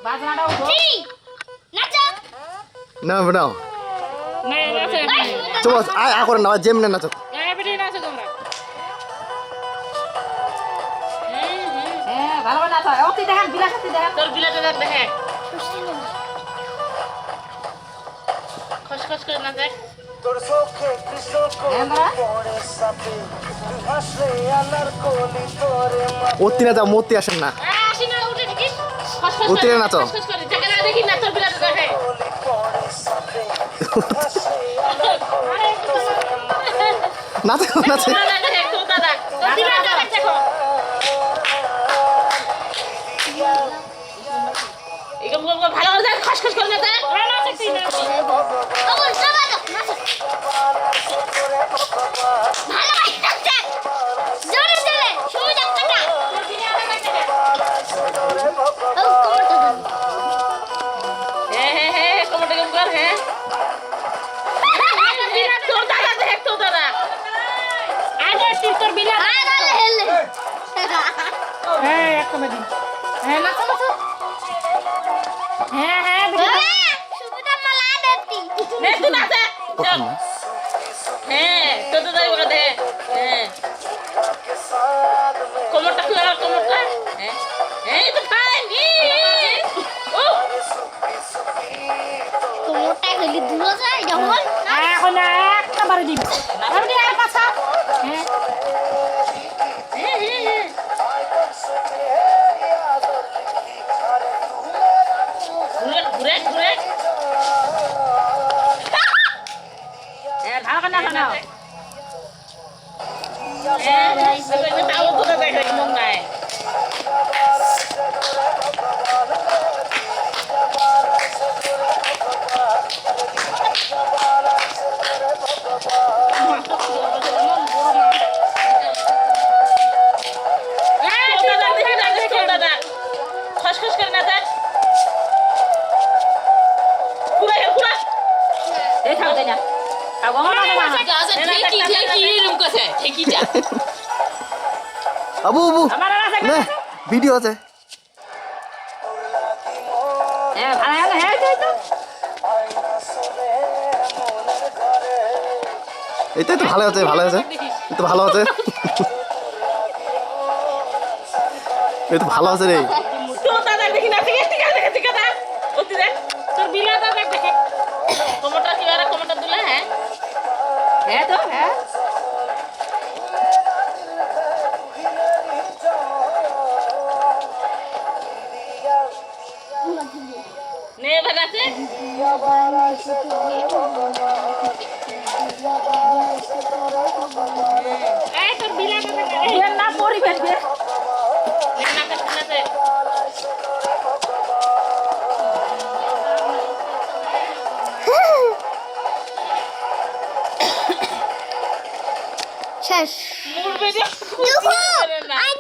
বাজনাটা উঠো নাচো না নাও না নাচো চলো আ করে নাও যেমনে নাচো এই বেটি নাচো তোমরা হ্যাঁ ভালো নাচো ওকে দেখান বিলাস দেখান তোর বিলাসটা দেখে খসখস করে নাচে তোর চোখে কৃষ্ণ পড়ে সাথে তুই হাসলে আলার কলি তোরে অতি না যাও মতি আসেন না আসি না উঠে দেখিস খসখস উঠে নাচো। খসখস করে জায়গা না দেখি না তোর বিলাসটা দেখে কলি পড়ে সাথে তুই হাসলে আলার কলি নাচো নাচো না না দেখে তো দাদা তোর বিলাসটা দেখো এরকম ভালো করে খসখস করে নাচে না নাচে তুই নাচ ওগো সবাই নাচো ভালো নাচছে জোরে জোরে শুই যাচ্ছে না তোর বিলাসটা দেখে ও কোমরটা ধরো হ্যাঁ কোমরটা কেমন কর হ্যাঁ তোর দাদা দেখ তোর দাদা আগে তোর বিলাস আরে হেলে হ্যাঁ এক কমেডি হ্যাঁ নাচো নাচো হ্যাঁ হ্যাঁ সুবিধা মালা দেতি নে তুই নাচে চল হ্যাঁ তোর দাদা বলে দে হ্যাঁ কোমরটা খুলে রাখ কোমরটা হ্যাঁ এই তো ফাইন ও কোমরটা গলি দূর যায় যখন এখন একটা বারে দিবি আপনি আর পাছা হ্যাঁ ঘুরে ঘুরে ঘুরে হ্যাঁ ভালো করে নাচো না তাও তোরা দেখে মন নাই খসখস করে না দেখ পুরা পুরা এই থাক দে না আগো মামা ঠেকি ঠেকি এরকম কথা ঠেকিটা আবু আবু আমার আছে না ভিডিও আছে হ্যাঁ ভালো হলো হ্যাঁ এই তো এটাই তো ভালো আছে ভালো আছে এই তো ভালো আছে এই তো ভালো আছে রে তোর দাদা দেখি না ঠিক আছে ঠিক আছে ওতি দেখ তোর বিলা দাদা দেখে কোমরটা কি আর কোমরটা দিলে হ্যাঁ হ্যাঁ তো হ্যাঁ নে বাগাতে এই তোর বিলা দাদা এর না পরিবেশ দে না কাটতে শেষ মুড়বে যে দেখো আই